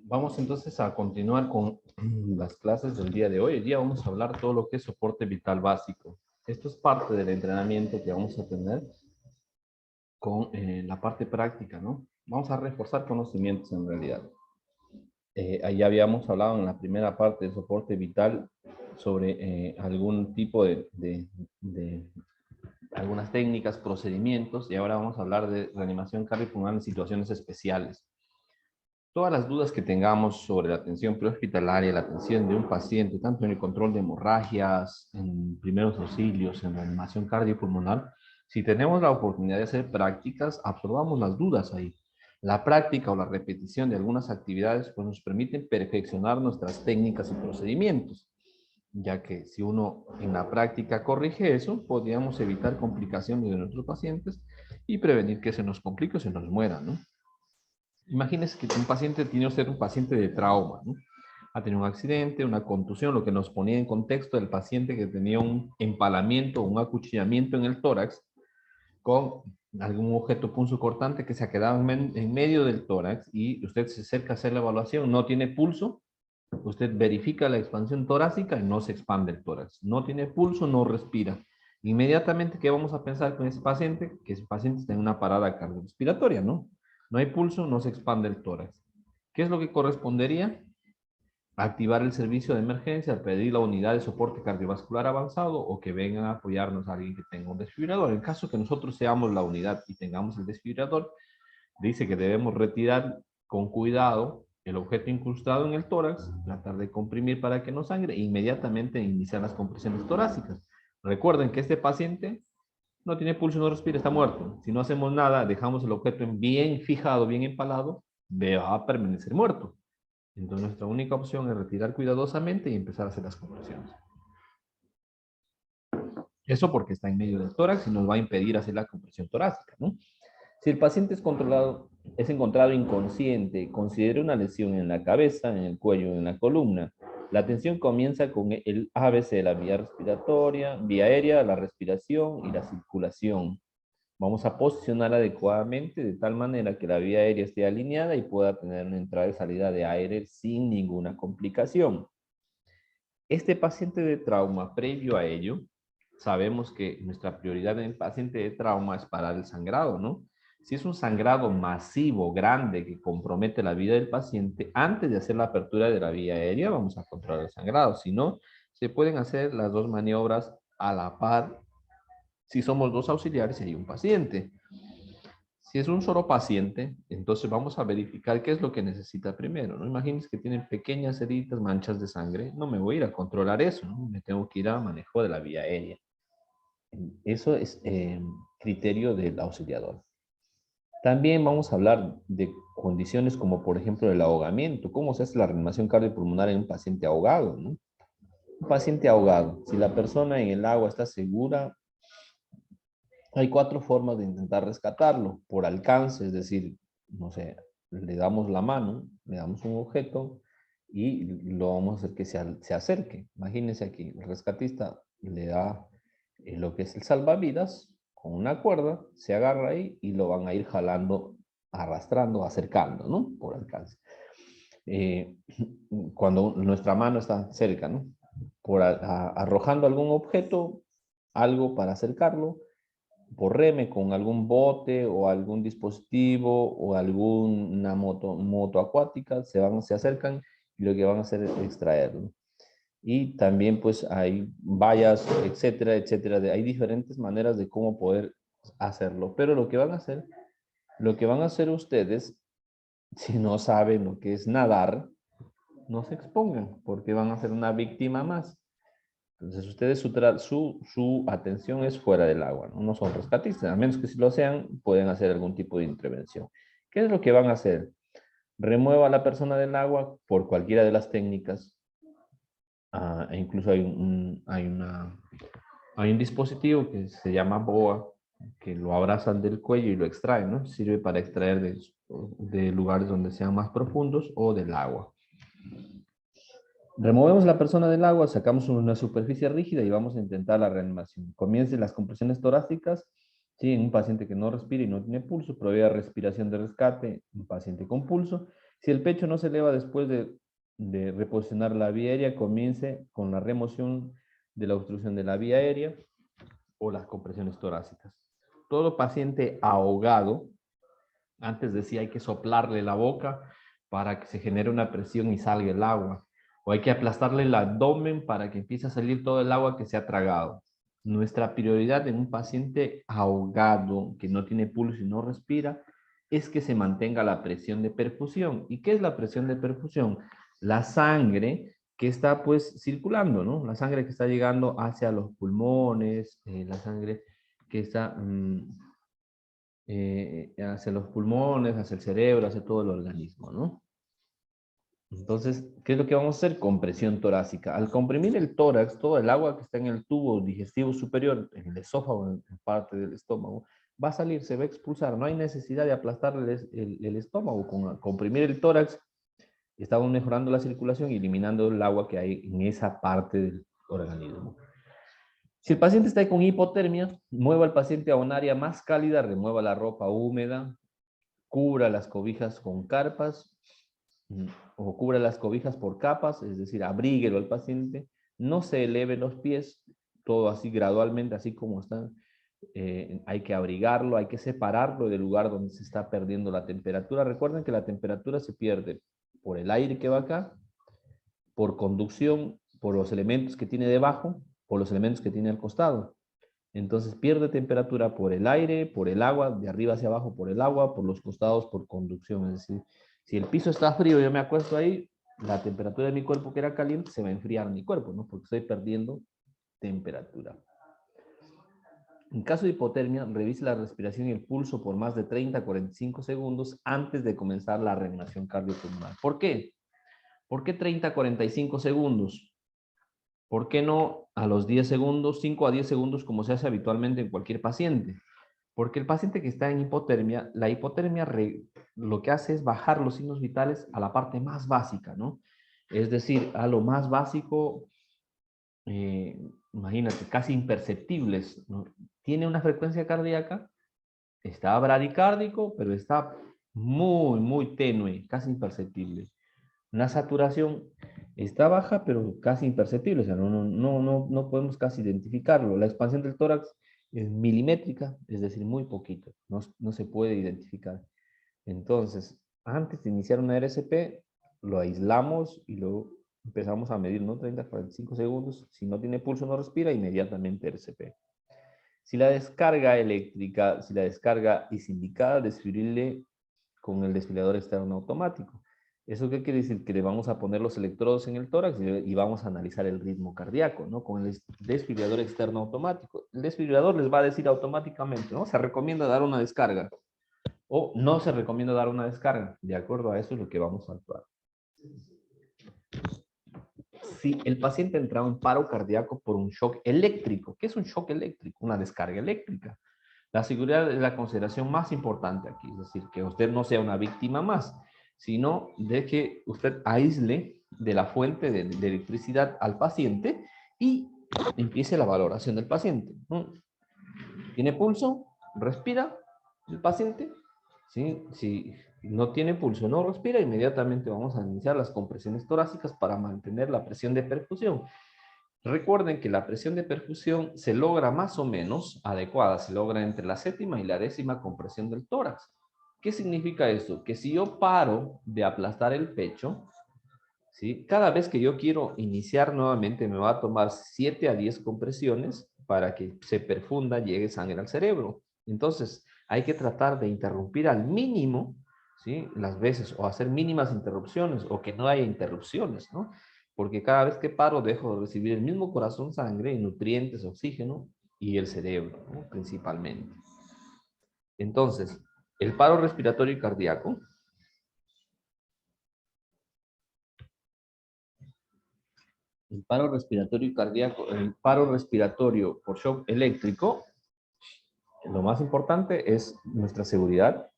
Vamos entonces a continuar con las clases del día de hoy. Hoy día vamos a hablar todo lo que es soporte vital básico. Esto es parte del entrenamiento que vamos a tener con la parte práctica, ¿no? Vamos a reforzar conocimientos en realidad. Ahí habíamos hablado en la primera parte del soporte vital sobre algún tipo de algunas técnicas, procedimientos, y ahora vamos a hablar de reanimación cardiopulmonar en situaciones especiales. Todas las dudas que tengamos sobre la atención prehospitalaria, la atención de un paciente, tanto en el control de hemorragias, en primeros auxilios, en reanimación cardiopulmonar, si tenemos la oportunidad de hacer prácticas, absorbamos las dudas ahí. La práctica o la repetición de algunas actividades pues, nos permiten perfeccionar nuestras técnicas y procedimientos, ya que si uno en la práctica corrige eso, podríamos evitar complicaciones de nuestros pacientes y prevenir que se nos complique o se nos muera, ¿no? Imagínese que un paciente tiene usted un paciente de trauma, ¿no? Ha tenido un accidente, una contusión, lo que nos ponía en contexto del paciente que tenía un empalamiento, un acuchillamiento en el tórax con algún objeto punzocortante que se ha quedado en medio del tórax y usted se acerca a hacer la evaluación, no tiene pulso, usted verifica la expansión torácica y no se expande el tórax. No tiene pulso, no respira. Inmediatamente, ¿qué vamos a pensar con ese paciente? Que ese paciente está en una parada cardiorrespiratoria, ¿no? No hay pulso, no se expande el tórax. ¿Qué es lo que correspondería? Activar el servicio de emergencia, pedir la unidad de soporte cardiovascular avanzado o que vengan a apoyarnos a alguien que tenga un desfibrilador. En caso que nosotros seamos la unidad y tengamos el desfibrilador, dice que debemos retirar con cuidado el objeto incrustado en el tórax, tratar de comprimir para que no sangre e inmediatamente iniciar las compresiones torácicas. Recuerden que este paciente no tiene pulso, no respira, está muerto. Si no hacemos nada, dejamos el objeto bien fijado, bien empalado, va a permanecer muerto. Entonces nuestra única opción es retirar cuidadosamente y empezar a hacer las compresiones. Eso porque está en medio del tórax y nos va a impedir hacer la compresión torácica, ¿no? Si el paciente es encontrado inconsciente, considere una lesión en la cabeza, en el cuello, en la columna. La atención comienza con el ABC, la vía respiratoria, vía aérea, la respiración y la circulación. Vamos a posicionar adecuadamente de tal manera que la vía aérea esté alineada y pueda tener una entrada y salida de aire sin ninguna complicación. Este paciente de trauma, previo a ello, sabemos que nuestra prioridad en el paciente de trauma es parar el sangrado, ¿no? Si es un sangrado masivo, grande, que compromete la vida del paciente, antes de hacer la apertura de la vía aérea, vamos a controlar el sangrado. Si no, se pueden hacer las dos maniobras a la par si somos dos auxiliares y hay un paciente. Si es un solo paciente, entonces vamos a verificar qué es lo que necesita primero, ¿no? Imagínense que tienen pequeñas heridas, manchas de sangre. No me voy a ir a controlar eso, ¿no? Me tengo que ir a manejo de la vía aérea. Eso es criterio del auxiliador. También vamos a hablar de condiciones como, por ejemplo, el ahogamiento. ¿Cómo se hace la reanimación cardiopulmonar en un paciente ahogado, ¿no? Un paciente ahogado. Si la persona en el agua está segura, hay cuatro formas de intentar rescatarlo. Por alcance, es decir, no sé, le damos la mano, le damos un objeto y lo vamos a hacer que se acerque. Imagínense aquí, el rescatista le da lo que es el salvavidas con una cuerda, se agarra ahí y lo van a ir jalando, arrastrando, acercando, ¿no? Por alcance. Eh, Cuando nuestra mano está cerca, ¿no? Arrojando algún objeto, algo para acercarlo, por reme con algún bote o algún dispositivo o alguna moto acuática, se acercan y lo que van a hacer es extraerlo. Y también pues hay vallas, etcétera, etcétera. Hay diferentes maneras de cómo poder hacerlo. Pero lo que van a hacer ustedes, si no saben lo que es nadar, no se expongan porque van a ser una víctima más. Entonces, ustedes su atención es fuera del agua, ¿no? No son rescatistas, a menos que si lo sean, pueden hacer algún tipo de intervención. ¿Qué es lo que van a hacer? Remueva a la persona del agua por cualquiera de las técnicas. E incluso hay un dispositivo que se llama BOA, que lo abrazan del cuello y lo extraen, ¿no? Sirve para extraer de lugares donde sean más profundos o del agua. Removemos la persona del agua, sacamos una superficie rígida y vamos a intentar la reanimación. Comiencen las compresiones torácicas. Sí, en un paciente que no respira y no tiene pulso, provea respiración de rescate, un paciente con pulso. Si el pecho no se eleva después de reposicionar la vía aérea, comience con la remoción de la obstrucción de la vía aérea o las compresiones torácicas. Todo paciente ahogado, antes decía hay que soplarle la boca para que se genere una presión y salga el agua, o hay que aplastarle el abdomen para que empiece a salir todo el agua que se ha tragado. Nuestra prioridad en un paciente ahogado que no tiene pulso y no respira es que se mantenga la presión de perfusión. ¿Y qué es la presión de perfusión? La sangre que está pues circulando, ¿no? La sangre que está llegando hacia los pulmones, la sangre que está hacia los pulmones, hacia el cerebro, hacia todo el organismo, ¿no? Entonces, ¿qué es lo que vamos a hacer? Compresión torácica. Al comprimir el tórax, todo el agua que está en el tubo digestivo superior, en el esófago, en parte del estómago, va a salir, se va a expulsar. No hay necesidad de aplastar el estómago. Con comprimir el tórax, estamos mejorando la circulación y eliminando el agua que hay en esa parte del organismo. Si el paciente está con hipotermia, mueva al paciente a un área más cálida, remueva la ropa húmeda, cubra las cobijas con carpas o cubra las cobijas por capas, es decir, abríguelo al paciente, no se eleve los pies, todo así gradualmente, así como están. Hay que abrigarlo, hay que separarlo del lugar donde se está perdiendo la temperatura. Recuerden que la temperatura se pierde por el aire que va acá, por conducción, por los elementos que tiene debajo, por los elementos que tiene al costado. Entonces pierde temperatura por el aire, por el agua, de arriba hacia abajo por el agua, por los costados por conducción. Es decir, si el piso está frío, yo me acuesto ahí, la temperatura de mi cuerpo que era caliente se va a enfriar mi cuerpo, ¿no? Porque estoy perdiendo temperatura. En caso de hipotermia, revise la respiración y el pulso por más de 30 a 45 segundos antes de comenzar la reanimación cardiopulmonar. ¿Por qué? ¿Por qué 30 a 45 segundos? ¿Por qué no a los 10 segundos, 5 a 10 segundos, como se hace habitualmente en cualquier paciente? Porque el paciente que está en hipotermia, la hipotermia lo que hace es bajar los signos vitales a la parte más básica, ¿no? Es decir, a lo más básico, imagínate, casi imperceptibles, ¿no? Tiene una frecuencia cardíaca, está bradicárdico, pero está muy, muy tenue, casi imperceptible. Una saturación está baja, pero casi imperceptible, o sea, no podemos casi identificarlo. La expansión del tórax es milimétrica, es decir, muy poquito, no se puede identificar. Entonces, antes de iniciar una RCP, lo aislamos y luego empezamos a medir, ¿no? 30 a 45 segundos. Si no tiene pulso, no respira, inmediatamente RCP. Si la descarga eléctrica, si la descarga es indicada, desfibrile con el desfibrilador externo automático. ¿Eso qué quiere decir? Que le vamos a poner los electrodos en el tórax y vamos a analizar el ritmo cardíaco, ¿no? Con el desfibrilador externo automático. El desfibrilador les va a decir automáticamente, ¿no? Se recomienda dar una descarga o no se recomienda dar una descarga. De acuerdo a eso es lo que vamos a actuar. Si el paciente entra en paro cardíaco por un shock eléctrico, ¿qué es un shock eléctrico? Una descarga eléctrica. La seguridad es la consideración más importante aquí, es decir, que usted no sea una víctima más, sino de que usted aísle de la fuente de electricidad al paciente y empiece la valoración del paciente. ¿Tiene pulso? ¿Respira el paciente? ¿Sí? Si no tiene pulso, no respira, inmediatamente vamos a iniciar las compresiones torácicas para mantener la presión de perfusión. Recuerden que la presión de perfusión se logra más o menos adecuada, se logra entre la 7ª y la 10ª compresión del tórax. ¿Qué significa esto? Que si yo paro de aplastar el pecho, ¿sí? Cada vez que yo quiero iniciar nuevamente me va a tomar 7 a 10 compresiones para que se perfunda, llegue sangre al cerebro. Entonces, hay que tratar de interrumpir al mínimo, ¿sí? Las veces, o hacer mínimas interrupciones, o que no haya interrupciones, ¿no? Porque cada vez que paro dejo de recibir el mismo corazón sangre, nutrientes, oxígeno y el cerebro, ¿no? Principalmente. Entonces, el paro respiratorio y cardíaco el paro respiratorio y cardíaco, el paro respiratorio por shock eléctrico, lo más importante es nuestra seguridad,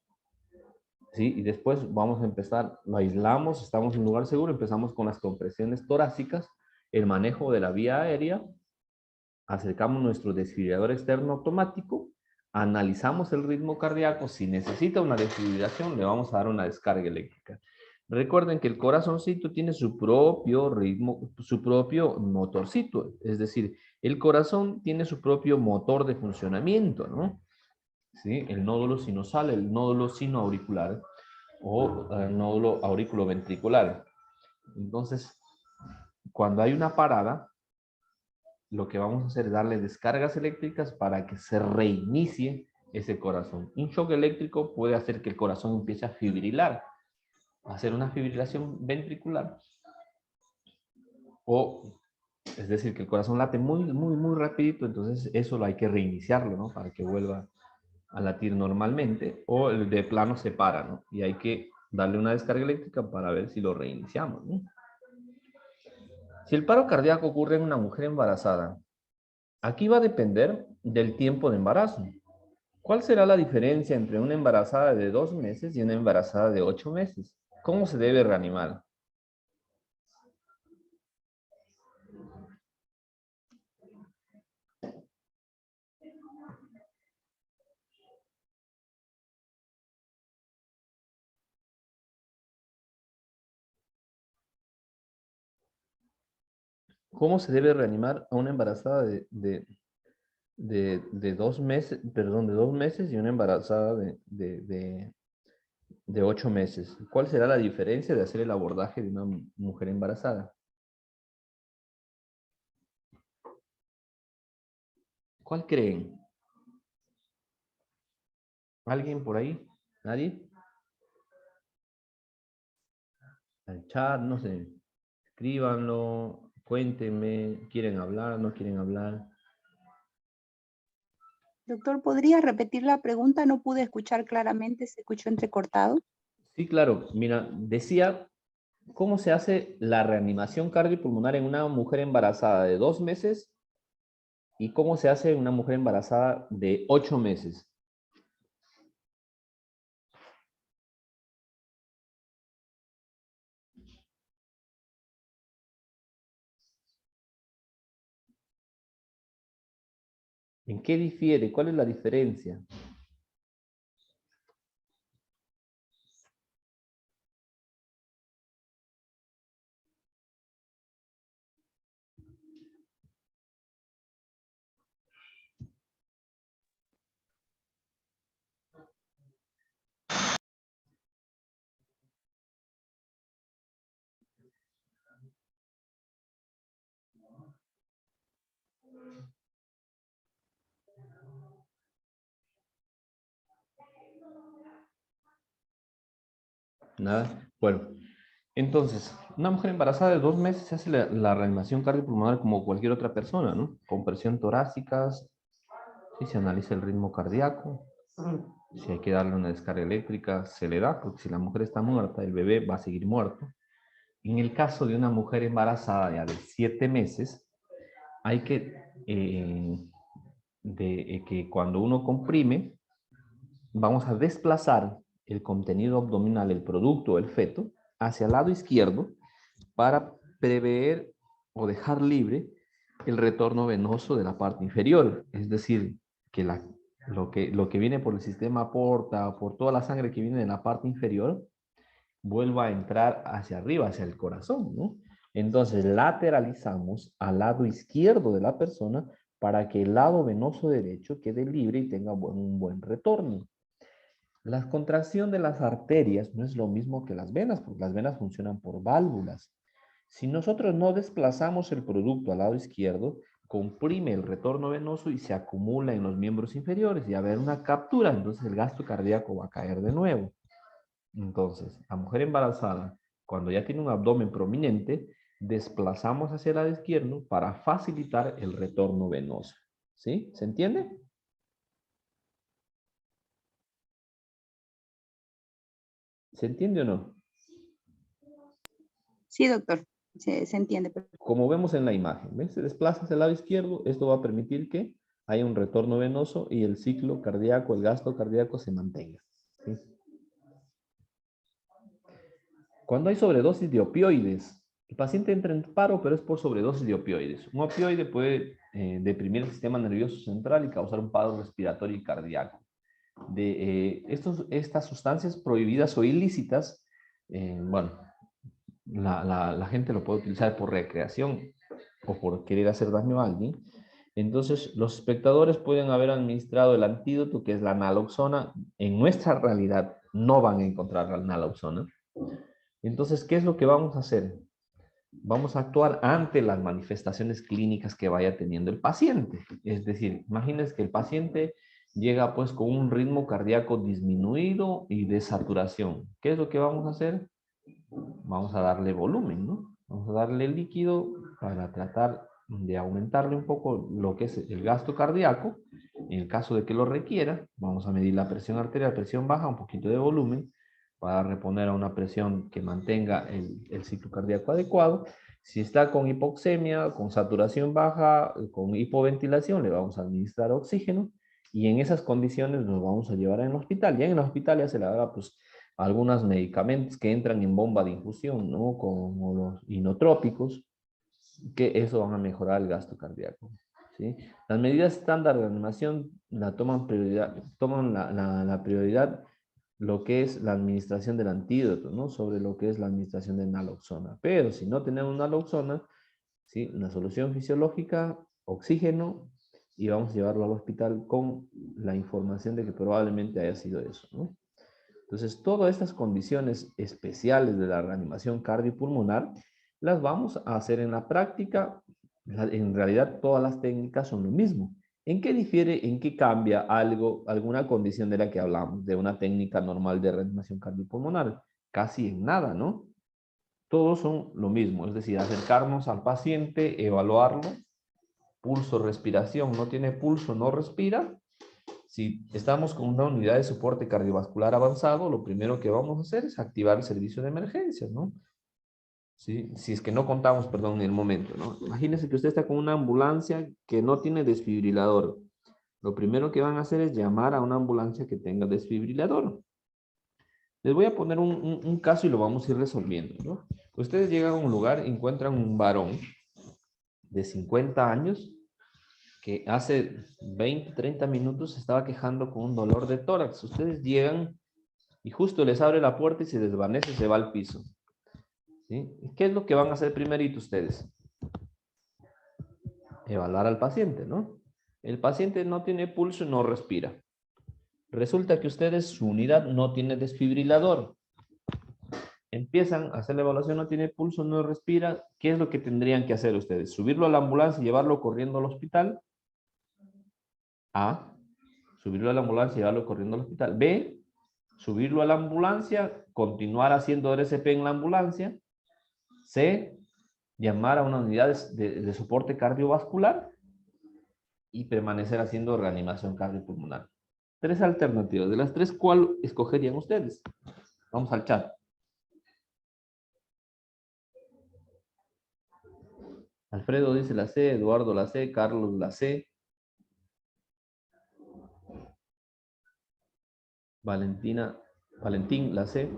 ¿sí? Y después vamos a empezar, lo aislamos, estamos en un lugar seguro, empezamos con las compresiones torácicas, el manejo de la vía aérea, acercamos nuestro desfibrilador externo automático, analizamos el ritmo cardíaco, si necesita una desfibrilación le vamos a dar una descarga eléctrica. Recuerden que el corazoncito tiene su propio ritmo, su propio motorcito. Es decir, el corazón tiene su propio motor de funcionamiento, ¿no? ¿Sí? El nódulo sinusal, el nódulo sinoauricular o el nódulo auriculoventricular. Entonces, cuando hay una parada, lo que vamos a hacer es darle descargas eléctricas para que se reinicie ese corazón. Un shock eléctrico puede hacer que el corazón empiece a fibrilar, a hacer una fibrilación ventricular, o es decir, que el corazón late muy rapidito, entonces eso lo hay que reiniciarlo, ¿no? Para que vuelva a latir normalmente, o el de plano se para, ¿no? Y hay que darle una descarga eléctrica para ver si lo reiniciamos, ¿no? Si el paro cardíaco ocurre en una mujer embarazada, aquí va a depender del tiempo de embarazo. ¿Cuál será la diferencia entre una embarazada de 2 meses y una embarazada de 8 meses? ¿Cómo se debe reanimar? ¿Cómo se debe reanimar a una embarazada de 2 meses, perdón, de 2 meses y una embarazada de 8 meses? ¿Cuál será la diferencia de hacer el abordaje de una mujer embarazada? ¿Cuál creen? ¿Alguien por ahí? ¿Nadie? Al chat, no sé. Escríbanlo, cuéntenme, ¿quieren hablar, no quieren hablar? Doctor, ¿podría repetir la pregunta? No pude escuchar claramente, se escuchó entrecortado. Sí, claro. Mira, decía, ¿cómo se hace la reanimación cardiopulmonar en una mujer embarazada de 2 meses y cómo se hace en una mujer embarazada de 8 meses? ¿En qué difiere? ¿Cuál es la diferencia? Nada. Bueno, entonces, una mujer embarazada de 2 meses se hace la reanimación cardiopulmonar como cualquier otra persona, ¿no? Con presión torácica, si se analiza el ritmo cardíaco, si hay que darle una descarga eléctrica, se le da, porque si la mujer está muerta, el bebé va a seguir muerto. En el caso de una mujer embarazada ya de 7 meses, hay que cuando uno comprime, vamos a desplazar el contenido abdominal, el producto, el feto, hacia el lado izquierdo para prever o dejar libre el retorno venoso de la parte inferior. Es decir, que lo que viene por el sistema porta, por toda la sangre que viene de la parte inferior, vuelva a entrar hacia arriba, hacia el corazón, ¿no? Entonces lateralizamos al lado izquierdo de la persona para que el lado venoso derecho quede libre y tenga un buen retorno. La contracción de las arterias no es lo mismo que las venas, porque las venas funcionan por válvulas. Si nosotros no desplazamos el producto al lado izquierdo, comprime el retorno venoso y se acumula en los miembros inferiores y a haber una captura, entonces el gasto cardíaco va a caer de nuevo. Entonces, la mujer embarazada, cuando ya tiene un abdomen prominente, desplazamos hacia el lado izquierdo para facilitar el retorno venoso. ¿Sí? ¿Se entiende? ¿Se entiende o no? Sí, doctor, se entiende. Como vemos en la imagen, ¿ves? Se desplaza hacia el lado izquierdo, esto va a permitir que haya un retorno venoso y el ciclo cardíaco, el gasto cardíaco se mantenga. ¿Sí? Cuando hay sobredosis de opioides, el paciente entra en paro, pero es por sobredosis de opioides. Un opioide puede deprimir el sistema nervioso central y causar un paro respiratorio y cardíaco. Estas sustancias prohibidas o ilícitas bueno, la gente lo puede utilizar por recreación o por querer hacer daño a alguien. Entonces, los espectadores pueden haber administrado el antídoto, que es la naloxona. En nuestra realidad no van a encontrar la naloxona. Entonces, ¿qué es lo que vamos a hacer? Vamos a actuar ante las manifestaciones clínicas que vaya teniendo el paciente. Es decir, imagínense que el paciente llega pues con un ritmo cardíaco disminuido y de saturación. ¿Qué es lo que vamos a hacer? Vamos a darle volumen, ¿no? Vamos a darle líquido para tratar de aumentarle un poco lo que es el gasto cardíaco. En el caso de que lo requiera, vamos a medir la presión arterial, presión baja, un poquito de volumen, para reponer a una presión que mantenga el ciclo cardíaco adecuado. Si está con hipoxemia, con saturación baja, con hipoventilación, le vamos a administrar oxígeno y en esas condiciones nos vamos a llevar al hospital. Ya en el hospital ya se le haga pues algunos medicamentos que entran en bomba de infusión, ¿no? Como los inotrópicos, que eso van a mejorar el gasto cardíaco. ¿Sí? Las medidas estándar de animación toman la prioridad lo que es la administración del antídoto, ¿no? Sobre lo que es la administración de naloxona. Pero si no tenemos naloxona, ¿sí? Una solución fisiológica, oxígeno, y vamos a llevarlo al hospital con la información de que probablemente haya sido eso, ¿no? Entonces, todas estas condiciones especiales de la reanimación cardiopulmonar las vamos a hacer en la práctica. En realidad, todas las técnicas son lo mismo. ¿En qué difiere, en qué cambia algo, alguna condición de la que hablamos, de una técnica normal de reanimación cardiopulmonar? Casi en nada, ¿no? Todos son lo mismo, es decir, acercarnos al paciente, evaluarlo, pulso, respiración, no tiene pulso, no respira. Si estamos con una unidad de soporte cardiovascular avanzado, lo primero que vamos a hacer es activar el servicio de emergencias, ¿no? ¿Sí? Si es que no contamos, perdón, en el momento, ¿no? Imagínense que usted está con una ambulancia que no tiene desfibrilador. Lo primero que van a hacer es llamar a una ambulancia que tenga desfibrilador. Les voy a poner un caso y lo vamos a ir resolviendo, ¿no? Ustedes llegan a un lugar, encuentran un varón de 50 años que hace 20, 30 minutos se estaba quejando con un dolor de tórax. Ustedes llegan y justo les abre la puerta y se desvanece, se va al piso. ¿Sí? ¿Qué es lo que van a hacer primerito ustedes? Evaluar al paciente, ¿no? El paciente no tiene pulso y no respira. Resulta que ustedes, su unidad no tiene desfibrilador. Empiezan a hacer la evaluación, no tiene pulso, no respira. ¿Qué es lo que tendrían que hacer ustedes? ¿Subirlo a la ambulancia y llevarlo corriendo al hospital? A. Subirlo a la ambulancia y llevarlo corriendo al hospital. B. Subirlo a la ambulancia, continuar haciendo RCP en la ambulancia. C. Llamar a una unidad de soporte cardiovascular y permanecer haciendo reanimación cardiopulmonar. Tres alternativas. De las tres, ¿cuál escogerían ustedes? Vamos al chat. Alfredo dice la C, Eduardo la C, Carlos la C. Valentín la C.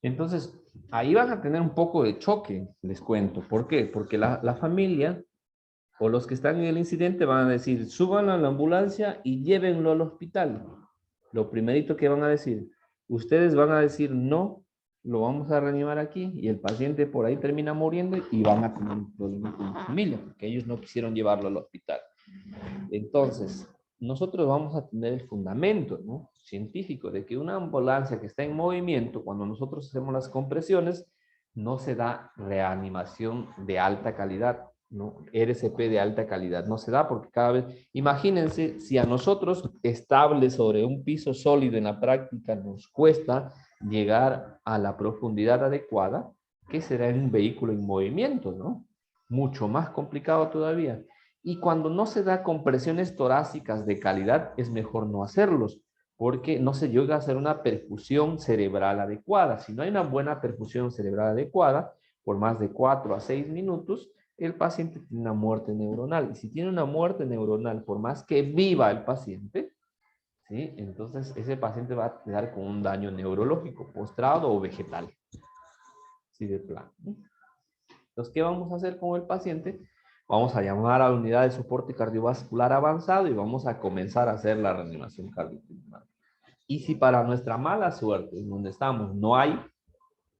Entonces, ahí van a tener un poco de choque, les cuento. ¿Por qué? Porque la familia o los que están en el incidente van a decir, suban a la ambulancia y llévenlo al hospital. Lo primerito que van a decir, ustedes van a decir, no, lo vamos a reanimar aquí, y el paciente por ahí termina muriendo y van a tener un problema con la familia, porque ellos no quisieron llevarlo al hospital. Entonces, nosotros vamos a tener el fundamento, ¿no?, científico de que una ambulancia que está en movimiento, cuando nosotros hacemos las compresiones, no se da reanimación de alta calidad, ¿no? RCP de alta calidad, no se da porque cada vez, imagínense, si a nosotros estable sobre un piso sólido en la práctica nos cuesta llegar a la profundidad adecuada, ¿qué será en un vehículo en movimiento, no? Mucho más complicado todavía. Y cuando no se da compresiones torácicas de calidad, es mejor no hacerlos, porque no se llega a hacer una perfusión cerebral adecuada. Si no hay una buena perfusión cerebral adecuada, por más de 4 a 6 minutos, el paciente tiene una muerte neuronal. Y si tiene una muerte neuronal, por más que viva el paciente, ¿sí?, entonces ese paciente va a quedar con un daño neurológico, postrado o vegetal. Sí, de plano. Entonces, ¿qué vamos a hacer con el paciente? Vamos a llamar a la unidad de soporte cardiovascular avanzado y vamos a comenzar a hacer la reanimación cardiopulmonar. Y si para nuestra mala suerte, en donde estamos, no hay,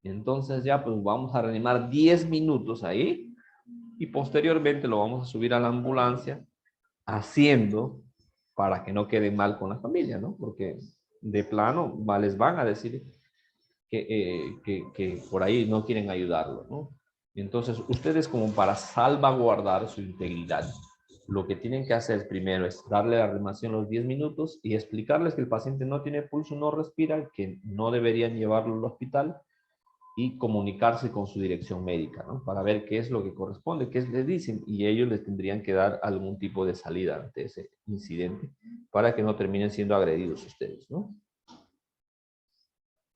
entonces ya pues vamos a reanimar 10 minutos ahí y posteriormente lo vamos a subir a la ambulancia haciendo para que no quede mal con la familia, ¿no? Porque de plano les van a decir que por ahí no quieren ayudarlo, ¿no? Entonces, ustedes como para salvaguardar su integridad, lo que tienen que hacer primero es darle la reanimación los 10 minutos y explicarles que el paciente no tiene pulso, no respira, que no deberían llevarlo al hospital y comunicarse con su dirección médica, ¿no? Para ver qué es lo que corresponde, qué les dicen, y ellos les tendrían que dar algún tipo de salida ante ese incidente para que no terminen siendo agredidos ustedes, ¿no?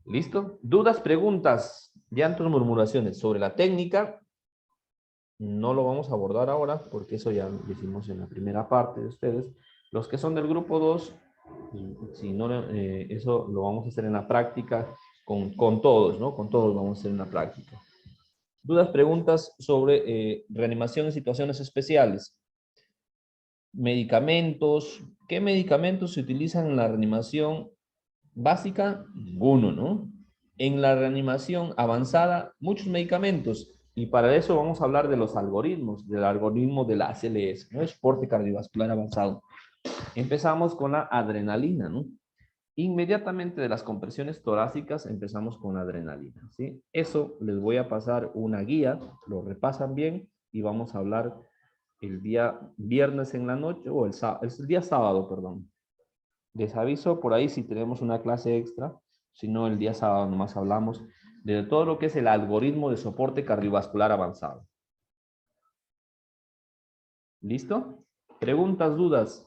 ¿Listo? ¿Dudas, preguntas, llantos, murmuraciones sobre la técnica? No lo vamos a abordar ahora porque eso ya lo hicimos en la primera parte de ustedes. Los que son del grupo 2, si no, eso lo vamos a hacer en la práctica con todos, ¿no? Con todos vamos a hacer en la práctica. Dudas, preguntas sobre reanimación en situaciones especiales. Medicamentos. ¿Qué medicamentos se utilizan en la reanimación básica? Ninguno, ¿no? En la reanimación avanzada, muchos medicamentos. Y para eso vamos a hablar de los algoritmos, del algoritmo de la ACLS, ¿no? Soporte cardiovascular avanzado. Empezamos con la adrenalina, ¿no? Inmediatamente de las compresiones torácicas empezamos con adrenalina, ¿sí? Eso les voy a pasar una guía, lo repasan bien y vamos a hablar el día viernes en la noche o el día sábado, perdón. Les aviso por ahí si tenemos una clase extra, si no el día sábado nomás hablamos de todo lo que es el algoritmo de soporte cardiovascular avanzado. ¿Listo? ¿Preguntas, dudas?